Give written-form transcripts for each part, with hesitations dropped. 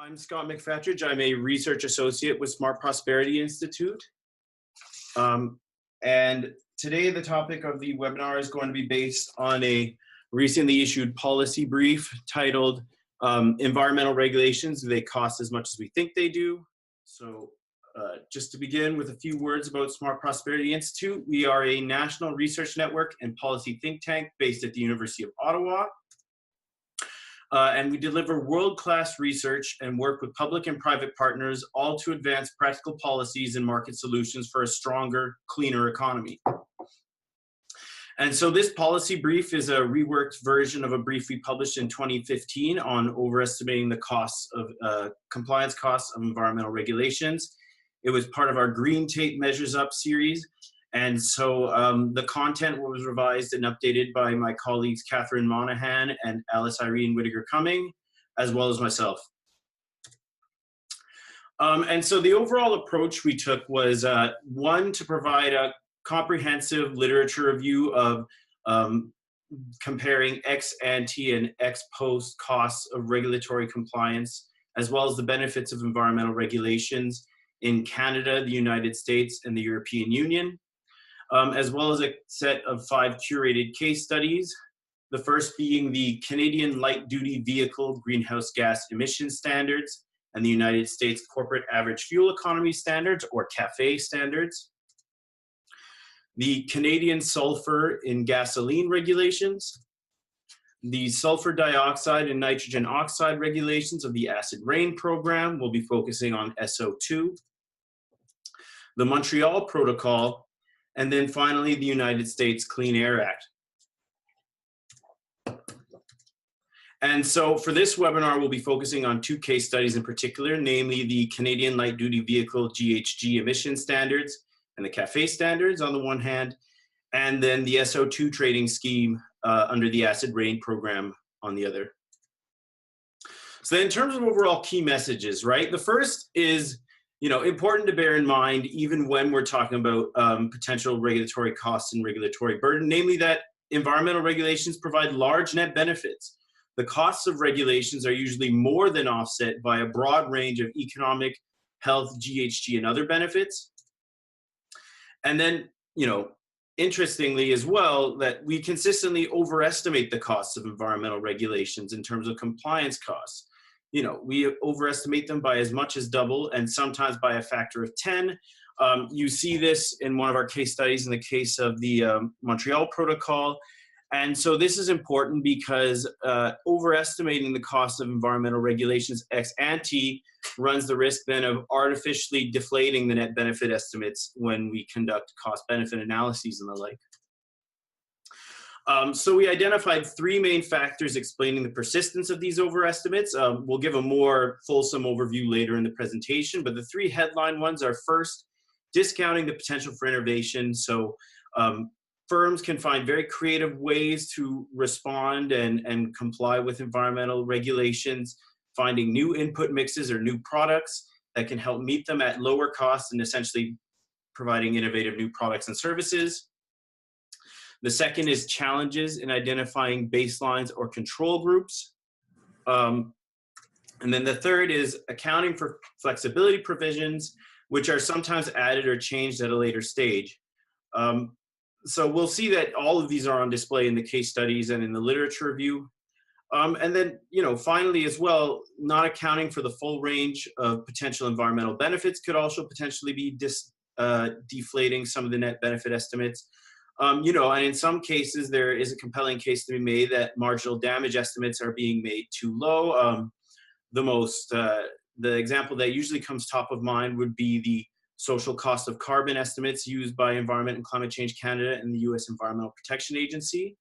I'm Scott McFetridge. I'm a research associate with Smart Prosperity Institute. And today the topic of the webinar is going to be based on a recently issued policy brief titled Environmental Regulations, Do They Cost as Much as We Think They Do? So just to begin with a few words about Smart Prosperity Institute, we are a national research network and policy think tank based at the University of Ottawa. And we deliver world-class research and work with public and private partners, all to advance practical policies and market solutions for a stronger, cleaner economy. And so this policy brief is a reworked version of a brief we published in 2015 on overestimating the costs of compliance costs of environmental regulations. It was part of our Green Tape Measures Up series. And so the content was revised and updated by my colleagues Catherine Monahan and Alice Irene Whittaker-Cumming, as well as myself. And so the overall approach we took was one, to provide a comprehensive literature review of comparing ex ante and ex post costs of regulatory compliance, as well as the benefits of environmental regulations in Canada, the United States, and the European Union. As well as a set of 5 curated case studies. The first being the Canadian Light-Duty Vehicle Greenhouse Gas Emission Standards and the United States Corporate Average Fuel Economy Standards, or CAFE standards. The Canadian Sulfur in Gasoline Regulations. The sulfur dioxide and nitrogen oxide regulations of the Acid Rain Program. We'll be focusing on SO2. The Montreal Protocol. And then finally, the United States Clean Air Act. And so for this webinar, we'll be focusing on 2 case studies in particular, namely the Canadian Light Duty Vehicle GHG emission standards and the CAFE standards on the one hand, and then the SO2 trading scheme under the Acid Rain Program on the other. So in terms of overall key messages, right? The first is, important to bear in mind, even when we're talking about potential regulatory costs and regulatory burden, namely that environmental regulations provide large net benefits. The costs of regulations are usually more than offset by a broad range of economic, health, GHG, and other benefits. And then, interestingly as well, that we consistently overestimate the costs of environmental regulations in terms of compliance costs. We overestimate them by as much as double and sometimes by a factor of 10. You see this in one of our case studies in the case of the Montreal Protocol. And so this is important because overestimating the cost of environmental regulations ex ante runs the risk then of artificially deflating the net benefit estimates when we conduct cost benefit analyses and the like. So we identified 3 main factors explaining the persistence of these overestimates. We'll give a more fulsome overview later in the presentation, but the 3 headline ones are: first, discounting the potential for innovation. So firms can find very creative ways to respond and comply with environmental regulations, finding new input mixes or new products that can help meet them at lower costs and essentially providing innovative new products and services. The second is challenges in identifying baselines or control groups. And then the third is accounting for flexibility provisions, which are sometimes added or changed at a later stage. So we'll see that all of these are on display in the case studies and in the literature review. And then, finally as well, not accounting for the full range of potential environmental benefits could also potentially be deflating some of the net benefit estimates. And in some cases, there is a compelling case to be made that marginal damage estimates are being made too low. The example that usually comes top of mind would be the social cost of carbon estimates used by Environment and Climate Change Canada and the U.S. Environmental Protection Agency.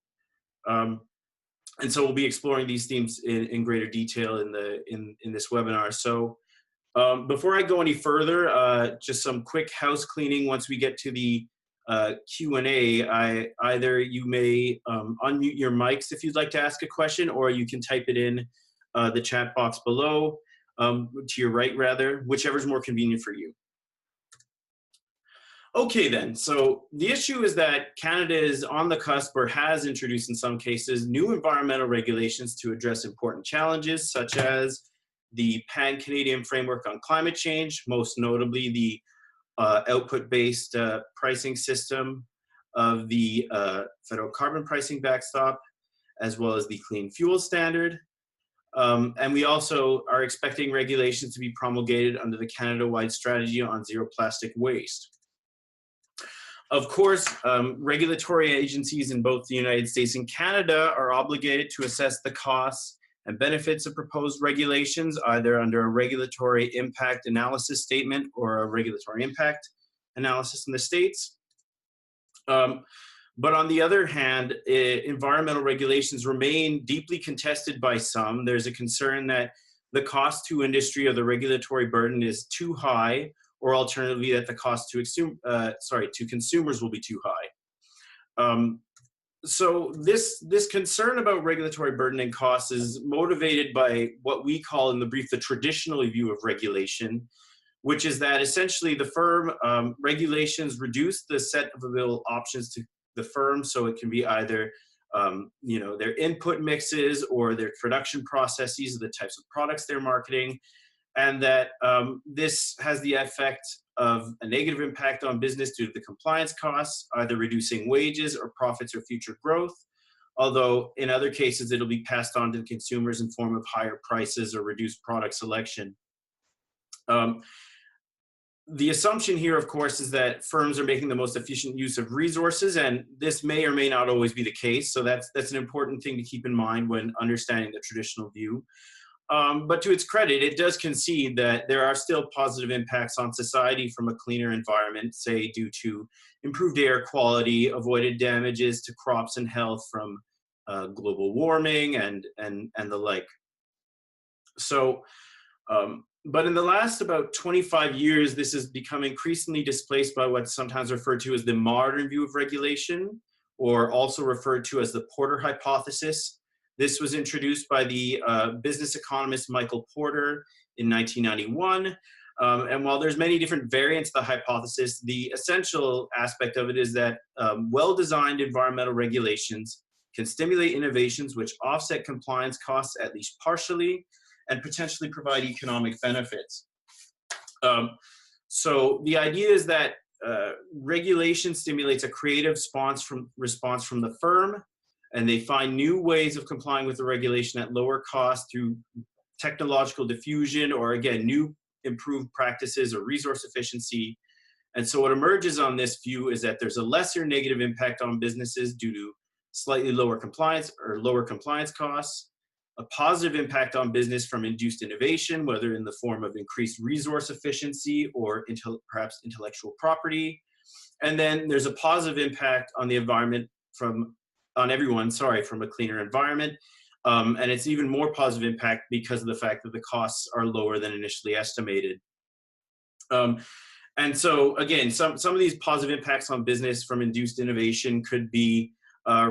And so we'll be exploring these themes in greater detail in this webinar. So before I go any further, just some quick house cleaning once we get to the Q&A. Either you may unmute your mics if you'd like to ask a question, or you can type it in the chat box below, to your right rather, whichever is more convenient for you. Okay then, so the issue is that Canada is on the cusp, or has introduced in some cases, new environmental regulations to address important challenges such as the Pan-Canadian Framework on Climate Change, most notably the output-based pricing system of the federal carbon pricing backstop, as well as the Clean Fuel Standard. And we also are expecting regulations to be promulgated under the Canada-wide strategy on zero plastic waste. Of course, regulatory agencies in both the United States and Canada are obligated to assess the costs and benefits of proposed regulations, either under a regulatory impact analysis statement or a regulatory impact analysis in the States. But on the other hand, environmental regulations remain deeply contested by some. There's a concern that the cost to industry or the regulatory burden is too high, or alternatively that the cost to consumers will be too high. So this concern about regulatory burden and costs is motivated by what we call in the brief the traditional view of regulation, which is that essentially the firm regulations reduce the set of available options to the firm, so it can be either their input mixes or their production processes, the types of products they're marketing, and that this has the effect of a negative impact on business due to the compliance costs, either reducing wages or profits or future growth, although in other cases it'll be passed on to the consumers in form of higher prices or reduced product selection. The assumption here, of course, is that firms are making the most efficient use of resources, and this may or may not always be the case. So that's an important thing to keep in mind when understanding the traditional view. But to its credit, it does concede that there are still positive impacts on society from a cleaner environment, say due to improved air quality, avoided damages to crops and health from global warming, and the like. So. But in the last about 25 years, this has become increasingly displaced by what's sometimes referred to as the modern view of regulation, or also referred to as the Porter hypothesis. This was introduced by the business economist Michael Porter in 1991. And while there's many different variants of the hypothesis, the essential aspect of it is that well-designed environmental regulations can stimulate innovations which offset compliance costs at least partially, and potentially provide economic benefits. So the idea is that regulation stimulates a creative response from the firm, and they find new ways of complying with the regulation at lower cost through technological diffusion, or again, new improved practices or resource efficiency. And so what emerges on this view is that there's a lesser negative impact on businesses due to slightly lower compliance costs, a positive impact on business from induced innovation, whether in the form of increased resource efficiency or perhaps intellectual property. And then there's a positive impact on the environment from a cleaner environment. And it's even more positive impact because of the fact that the costs are lower than initially estimated. And so again, some of these positive impacts on business from induced innovation could be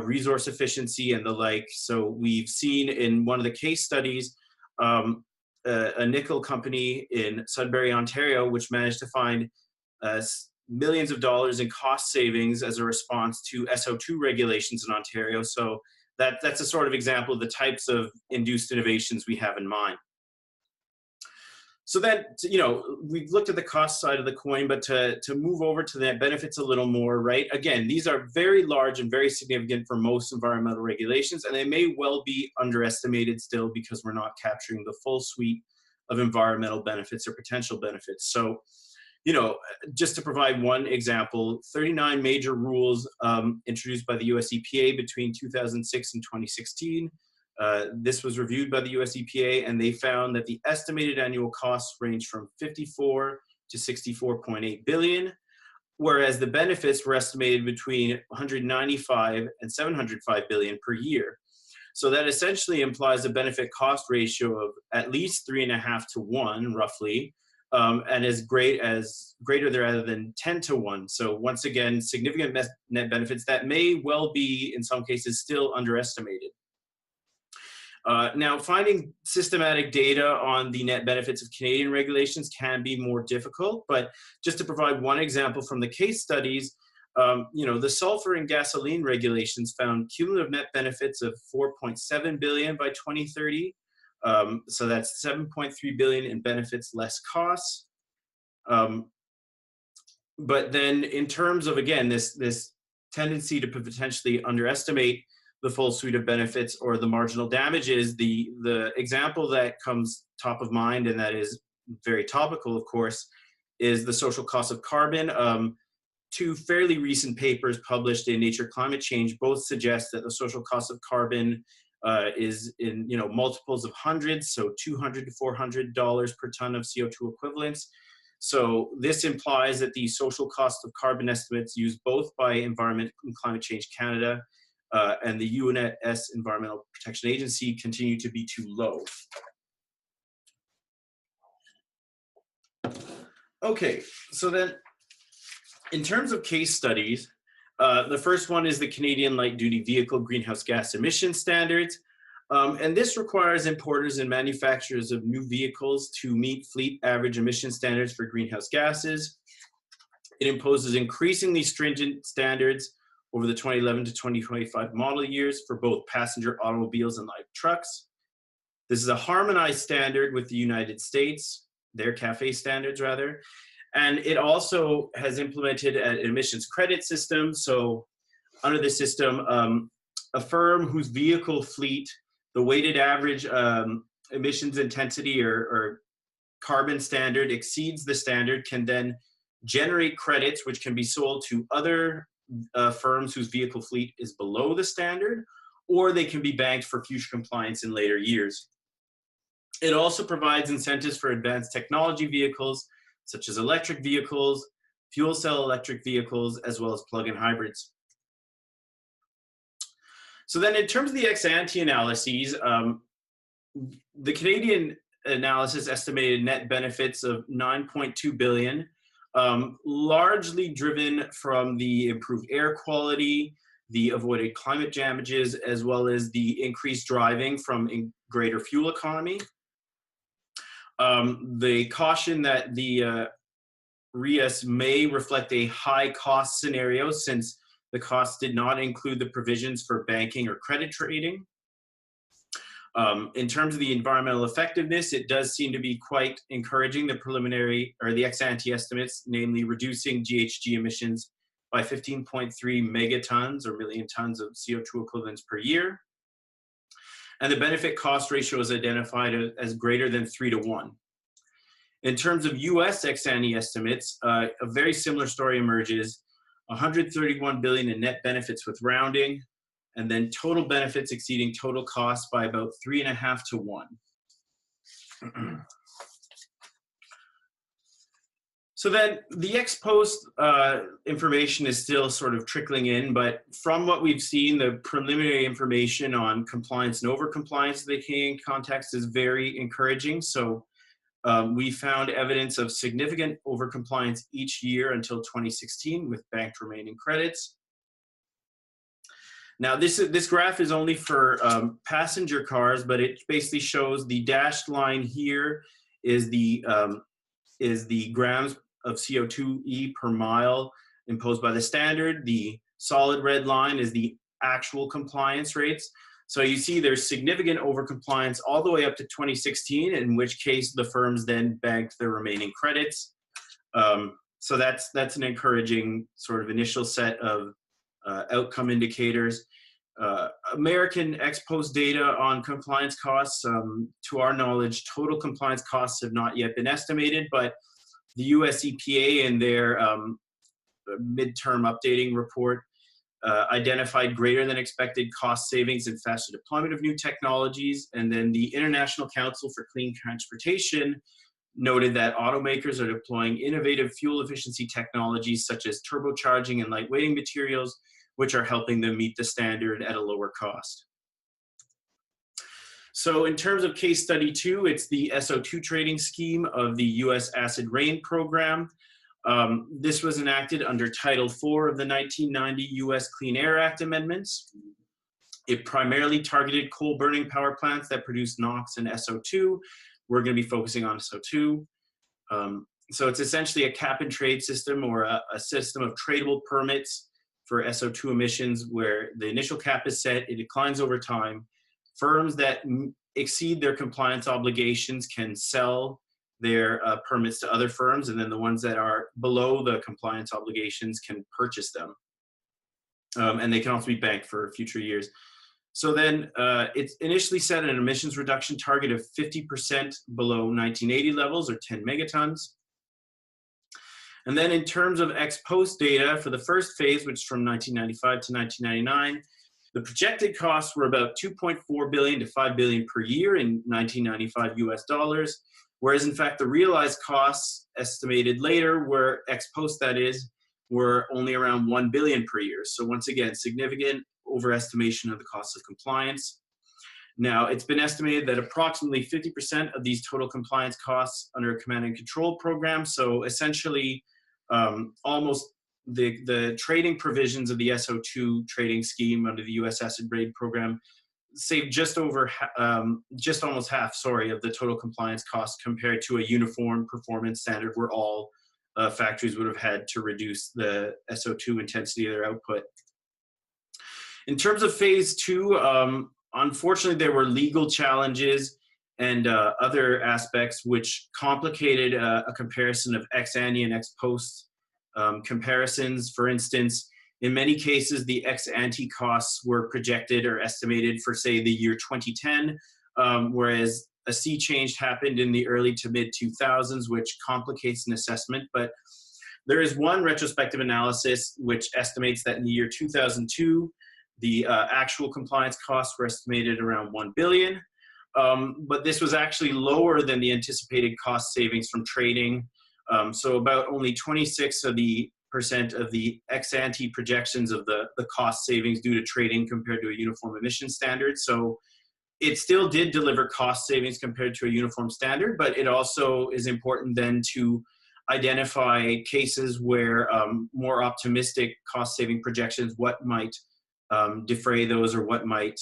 resource efficiency and the like. So we've seen in one of the case studies, a nickel company in Sudbury, Ontario, which managed to find millions of dollars in cost savings as a response to SO2 regulations in Ontario. So that's a sort of example of the types of induced innovations we have in mind. So then, we've looked at the cost side of the coin, but to move over to the benefits a little more, right? Again, these are very large and very significant for most environmental regulations, and they may well be underestimated still because we're not capturing the full suite of environmental benefits or potential benefits. So, just to provide one example, 39 major rules introduced by the U.S. EPA between 2006 and 2016. This was reviewed by the U.S. EPA, and they found that the estimated annual costs range from 54 to 64.8 billion, whereas the benefits were estimated between 195 and 705 billion per year. So that essentially implies a benefit cost ratio of at least 3.5 to 1, roughly, and greater rather than 10 to 1. So once again, significant net benefits that may well be, in some cases, still underestimated. Now, finding systematic data on the net benefits of Canadian regulations can be more difficult, but just to provide one example from the case studies, the sulfur and gasoline regulations found cumulative net benefits of 4.7 billion by 2030, So that's 7.3 billion in benefits less costs. But then in terms of, again, this tendency to potentially underestimate the full suite of benefits or the marginal damages, the example that comes top of mind, and that is very topical, of course, is the social cost of carbon. Two fairly recent papers published in Nature Climate Change both suggest that the social cost of carbon is in multiples of hundreds, so $200 to $400 per ton of CO2 equivalents. So this implies that the social cost of carbon estimates used both by Environment and Climate Change Canada and the U.S. Environmental Protection Agency continue to be too low. Okay, so then in terms of case studies, the first one is the Canadian Light-Duty Vehicle Greenhouse Gas Emission Standards. And this requires importers and manufacturers of new vehicles to meet fleet average emission standards for greenhouse gases. It imposes increasingly stringent standards over the 2011 to 2025 model years for both passenger automobiles and light trucks. This is a harmonized standard with the United States, their CAFE standards rather. And it also has implemented an emissions credit system. So under the system, a firm whose vehicle fleet, the weighted average emissions intensity or carbon standard exceeds the standard, can then generate credits which can be sold to other firms whose vehicle fleet is below the standard, or they can be banked for future compliance in later years. It also provides incentives for advanced technology vehicles, such as electric vehicles, fuel cell electric vehicles, as well as plug-in hybrids. So then in terms of the ex-ante analyses, the Canadian analysis estimated net benefits of 9.2 billion, largely driven from the improved air quality, the avoided climate damages, as well as the increased driving from greater fuel economy. They caution that the RIAS may reflect a high cost scenario since the costs did not include the provisions for banking or credit trading. In terms of the environmental effectiveness, it does seem to be quite encouraging, the preliminary or the ex-ante estimates, namely reducing GHG emissions by 15.3 megatons or million tons of CO2 equivalents per year. And the benefit cost ratio is identified as greater than 3 to 1. In terms of US ex-ante estimates, a very similar story emerges. 131 billion in net benefits with rounding, and then total benefits exceeding total costs by about 3.5 to 1. So then the ex post information is still sort of trickling in, but from what we've seen, the preliminary information on compliance and over-compliance in the Canadian context is very encouraging. So we found evidence of significant overcompliance each year until 2016 with banked remaining credits. Now this graph is only for passenger cars, but it basically shows the dashed line here is the grams of CO2e per mile imposed by the standard. The solid red line is the actual compliance rates. So you see there's significant overcompliance all the way up to 2016, in which case the firms then banked their remaining credits. So that's an encouraging sort of initial set of outcome indicators. American ex post data on compliance costs, to our knowledge, total compliance costs have not yet been estimated, but the US EPA in their midterm updating report identified greater than expected cost savings and faster deployment of new technologies. And then the International Council for Clean Transportation noted that automakers are deploying innovative fuel efficiency technologies such as turbocharging and lightweighting materials, which are helping them meet the standard at a lower cost. So in terms of case study 2, it's the SO2 trading scheme of the U.S.Acid Rain Program. This was enacted under Title IV of the 1990 U.S. Clean Air Act amendments. It primarily targeted coal-burning power plants that produce NOx and SO2. We're going to be focusing on SO2. So it's essentially a cap-and-trade system, or a system of tradable permits for SO2 emissions where the initial cap is set, it declines over time. Firms that exceed their compliance obligations can sell their permits to other firms, and then the ones that are below the compliance obligations can purchase them. And they can also be banked for future years. So then it's initially set an emissions reduction target of 50% below 1980 levels, or 10 megatons. And then in terms of ex post data for the first phase, which is from 1995 to 1999, the projected costs were about 2.4 billion to 5 billion per year in 1995 US dollars, whereas in fact the realized costs estimated later, were ex post that is, were only around 1 billion per year. So once again, significant overestimation of the cost of compliance. Now, it's been estimated that approximately 50% of these total compliance costs under a command and control program, so essentially almost the trading provisions of the SO2 trading scheme under the U.S.Acid Rain Program save just almost half, of the total compliance costs compared to a uniform performance standard where all factories would have had to reduce the SO2 intensity of their output. In terms of phase two, unfortunately, there were legal challenges and other aspects which complicated a comparison of ex ante and ex post comparisons. For instance, in many cases, the ex ante costs were projected or estimated for, say, the year 2010, whereas a sea change happened in the early to mid 2000s, which complicates an assessment. But there is one retrospective analysis which estimates that in the year 2002, the actual compliance costs were estimated around 1 billion. But this was actually lower than the anticipated cost savings from trading. So about only 26% of the ex ante projections of the cost savings due to trading compared to a uniform emission standard. So it still did deliver cost savings compared to a uniform standard, but it also is important then to identify cases where more optimistic cost saving projections, what might defray those, or what might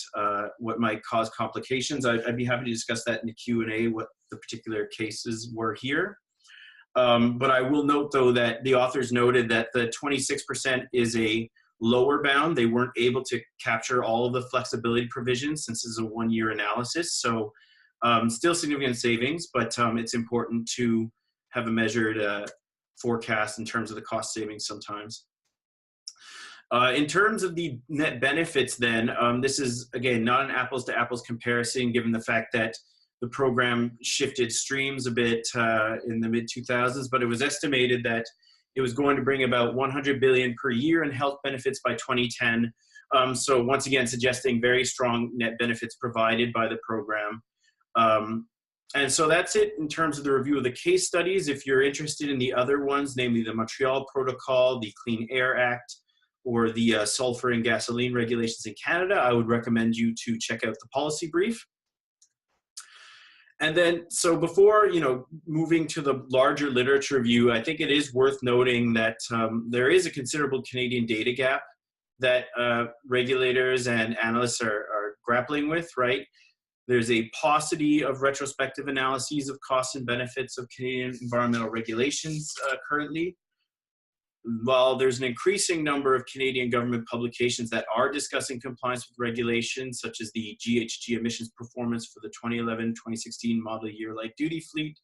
cause complications. I'd be happy to discuss that in the Q&A, what the particular cases were here. But I will note, though, that the authors noted that the 26% is a lower bound. They weren't able to capture all of the flexibility provisions since it's a one-year analysis. So still significant savings, but it's important to have a measured forecast in terms of the cost savings sometimes. In terms of the net benefits then, this is, again, not an apples to apples comparison given the fact that the program shifted streams a bit in the mid-2000s, but it was estimated that it was going to bring about 100 billion per year in health benefits by 2010. So once again, suggesting very strong net benefits provided by the program. And so that's it in terms of the review of the case studies. If you're interested in the other ones, namely the Montreal Protocol, the Clean Air Act, or the sulfur and gasoline regulations in Canada, I would recommend you to check out the policy brief. And then, so before moving to the larger literature review, I think it is worth noting that there is a considerable Canadian data gap that regulators and analysts are grappling with, right? There's a paucity of retrospective analyses of costs and benefits of Canadian environmental regulations currently. While there's an increasing number of Canadian government publications that are discussing compliance with regulations, such as the GHG emissions performance for the 2011-2016 model year light duty fleet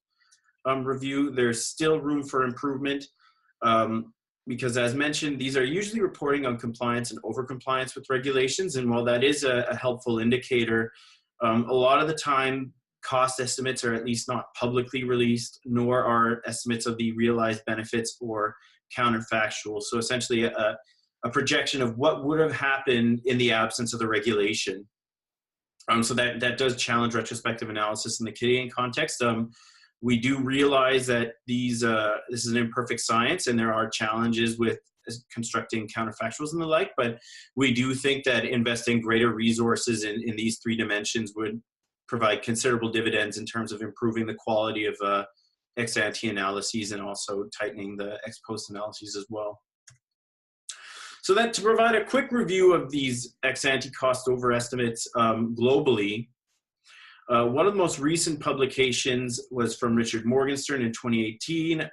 review, there's still room for improvement because, as mentioned, these are usually reporting on compliance and overcompliance with regulations. And while that is a helpful indicator, a lot of the time cost estimates are at least not publicly released, nor are estimates of the realized benefits or counterfactual. So essentially a projection of what would have happened in the absence of the regulation. So that does challenge retrospective analysis in the Canadian context. We do realize that this is an imperfect science and there are challenges with constructing counterfactuals and the like, but we do think that investing greater resources in these three dimensions would provide considerable dividends in terms of improving the quality of ex ante analyses and also tightening the ex post analyses as well. So then, to provide a quick review of these ex ante cost overestimates globally, one of the most recent publications was from Richard Morgenstern in 2018.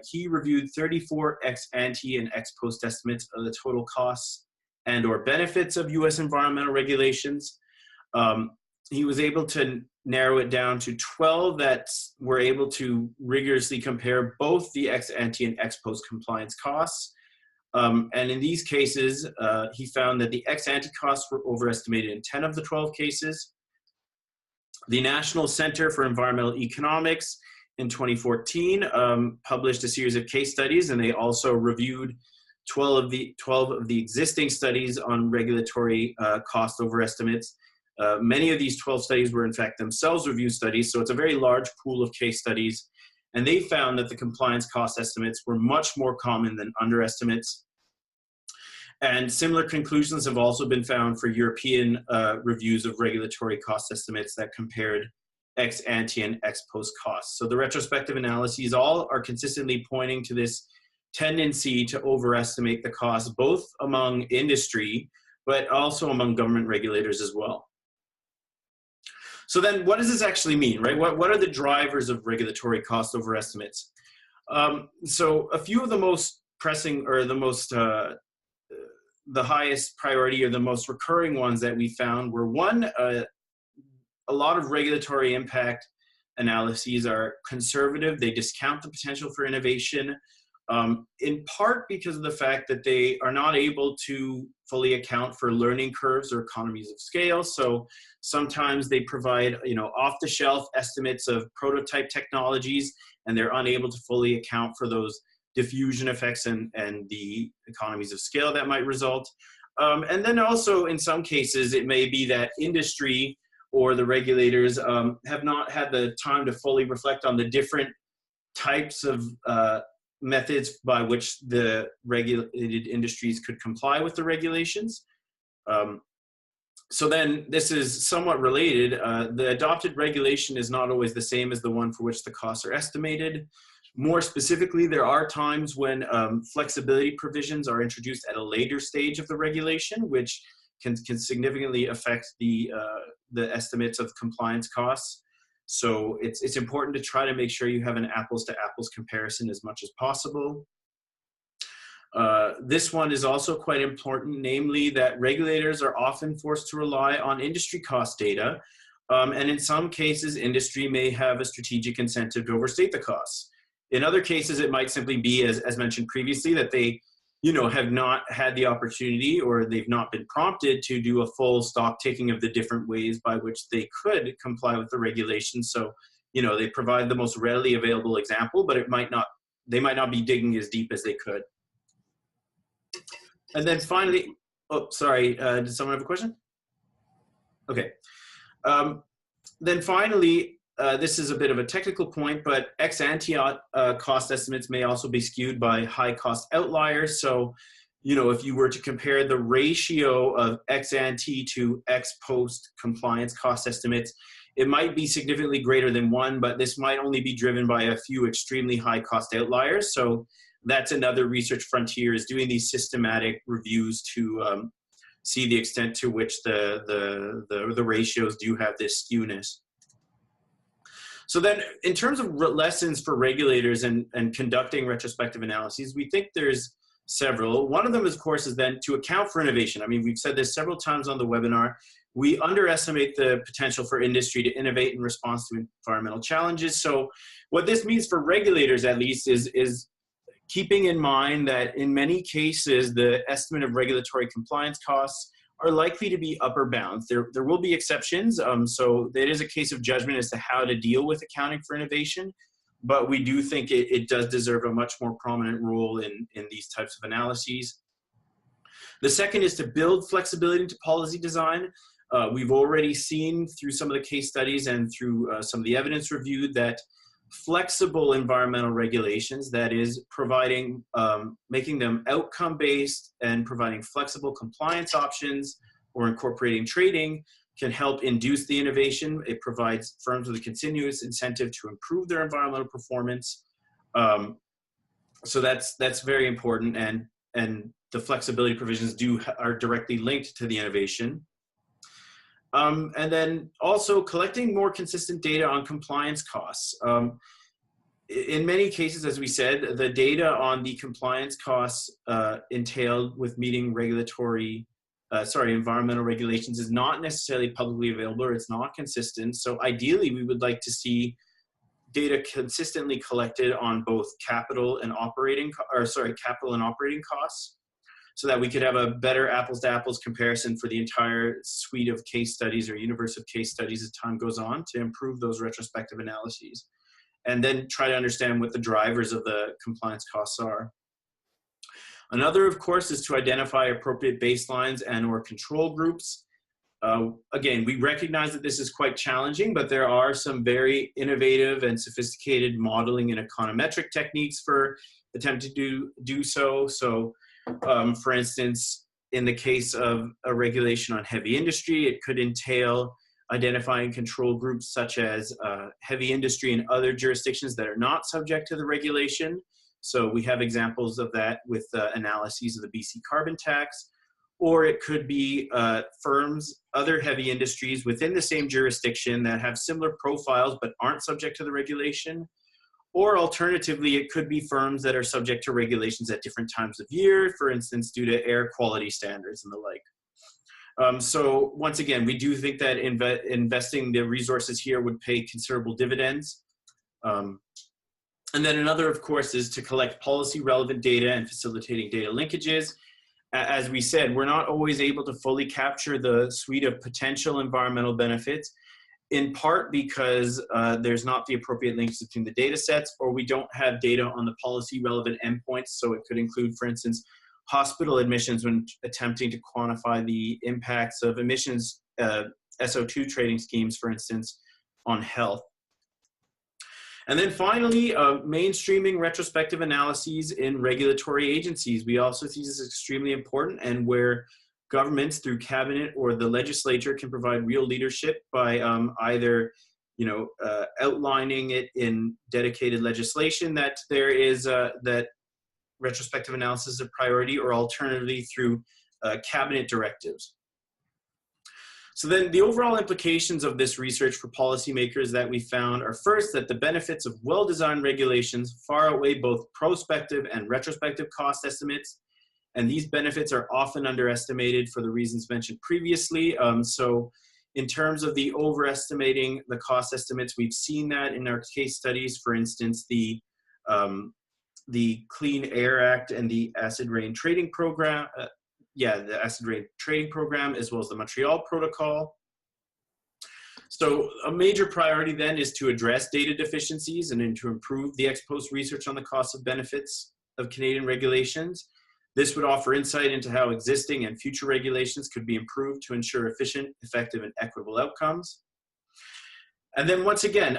He reviewed 34 ex ante and ex post estimates of the total costs and or benefits of US environmental regulations. He was able to narrow it down to 12 that were able to rigorously compare both the ex ante and ex post compliance costs. And in these cases, he found that the ex ante costs were overestimated in 10 of the 12 cases. The National Center for Environmental Economics in 2014 published a series of case studies, and they also reviewed 12 of the existing studies on regulatory cost overestimates. Many of these 12 studies were in fact themselves reviewed studies, so it's a very large pool of case studies. And they found that the compliance cost estimates were much more common than underestimates. And similar conclusions have also been found for European reviews of regulatory cost estimates that compared ex ante and ex post costs. So the retrospective analyses all are consistently pointing to this tendency to overestimate the cost, both among industry, but also among government regulators as well. So then what does this actually mean, right? What are the drivers of regulatory cost overestimates? So a few of the most pressing, or the highest priority or the most recurring ones that we found were, one, a lot of regulatory impact analyses are conservative. They discount the potential for innovation, in part because of the fact that they are not able to fully account for learning curves or economies of scale. So sometimes they provide, off-the-shelf estimates of prototype technologies, and they're unable to fully account for those diffusion effects and the economies of scale that might result. And then also in some cases, it may be that industry or the regulators have not had the time to fully reflect on the different types of methods by which the regulated industries could comply with the regulations. So then this is somewhat related. The adopted regulation is not always the same as the one for which the costs are estimated. More specifically, there are times when flexibility provisions are introduced at a later stage of the regulation, which can significantly affect the estimates of compliance costs. So it's important to try to make sure you have an apples to apples comparison as much as possible. This one is also quite important, namely that regulators are often forced to rely on industry cost data. And in some cases, industry may have a strategic incentive to overstate the costs. In other cases, it might simply be, as mentioned previously, that they have not had the opportunity, or they've not been prompted to do a full stock taking of the different ways by which they could comply with the regulations. So, they provide the most readily available example, but they might not be digging as deep as they could. And then finally, oh, sorry, did someone have a question? Okay. Then finally, this is a bit of a technical point, but ex ante cost estimates may also be skewed by high cost outliers. So, if you were to compare the ratio of ex ante to ex post compliance cost estimates, it might be significantly greater than 1, but this might only be driven by a few extremely high cost outliers. So that's another research frontier, is doing these systematic reviews to see the extent to which the ratios do have this skewness. So then, in terms of lessons for regulators and conducting retrospective analyses, we think there's several. One of them, of course, is then to account for innovation. I mean, we've said this several times on the webinar. We underestimate the potential for industry to innovate in response to environmental challenges. So what this means for regulators, at least, is keeping in mind that in many cases, the estimate of regulatory compliance costs are likely to be upper bounds. There will be exceptions, so it is a case of judgment as to how to deal with accounting for innovation, but we do think it does deserve a much more prominent role in these types of analyses. The second is to build flexibility into policy design. We've already seen through some of the case studies and through some of the evidence reviewed that flexible environmental regulations, that is providing, making them outcome-based and providing flexible compliance options or incorporating trading, can help induce the innovation. It provides firms with a continuous incentive to improve their environmental performance. So that's very important, and the flexibility provisions are directly linked to the innovation. And then also collecting more consistent data on compliance costs. In many cases, as we said, the data on the compliance costs entailed with meeting regulatory environmental regulations is not necessarily publicly available, or it's not consistent. So ideally, we would like to see data consistently collected on both capital and operating costs, so that we could have a better apples to apples comparison for the entire suite of case studies or universe of case studies as time goes on, to improve those retrospective analyses, and then try to understand what the drivers of the compliance costs are. Another, of course, is to identify appropriate baselines and or control groups. Again, we recognize that this is quite challenging, but there are some very innovative and sophisticated modeling and econometric techniques for attempting to do so. So, for instance, in the case of a regulation on heavy industry, it could entail identifying control groups such as heavy industry in other jurisdictions that are not subject to the regulation. So we have examples of that with analyses of the BC carbon tax. Or it could be firms, other heavy industries within the same jurisdiction that have similar profiles but aren't subject to the regulation. Or alternatively, it could be firms that are subject to regulations at different times of year, for instance, due to air quality standards and the like. So once again, we do think that investing the resources here would pay considerable dividends. And then another, of course, is to collect policy relevant data and facilitating data linkages. As we said, we're not always able to fully capture the suite of potential environmental benefits, in part because there's not the appropriate links between the data sets, or we don't have data on the policy relevant endpoints. So it could include, for instance, hospital admissions when attempting to quantify the impacts of emissions, SO2 trading schemes, for instance, on health. And then finally, mainstreaming retrospective analyses in regulatory agencies. We also see this as extremely important, and where governments through cabinet or the legislature can provide real leadership by either outlining it in dedicated legislation that there is that retrospective analysis is a priority, or alternatively through cabinet directives. So then the overall implications of this research for policymakers that we found are, first, that the benefits of well-designed regulations far outweigh both prospective and retrospective cost estimates. And these benefits are often underestimated for the reasons mentioned previously. So in terms of the overestimating the cost estimates, we've seen that in our case studies. For instance, the Clean Air Act and the Acid Rain Trading Program, the Acid Rain Trading Program, as well as the Montreal Protocol. So a major priority then is to address data deficiencies and then to improve the ex post research on the costs of benefits of Canadian regulations. This would offer insight into how existing and future regulations could be improved to ensure efficient, effective, and equitable outcomes. And then once again,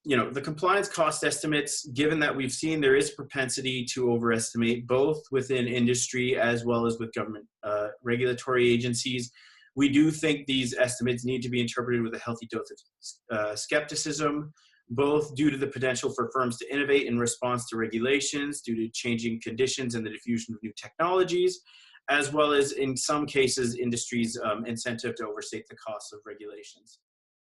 the compliance cost estimates, given that we've seen there is propensity to overestimate both within industry as well as with government regulatory agencies, we do think these estimates need to be interpreted with a healthy dose of skepticism, both due to the potential for firms to innovate in response to regulations, due to changing conditions and the diffusion of new technologies, as well as in some cases, industry's incentive to overstate the costs of regulations.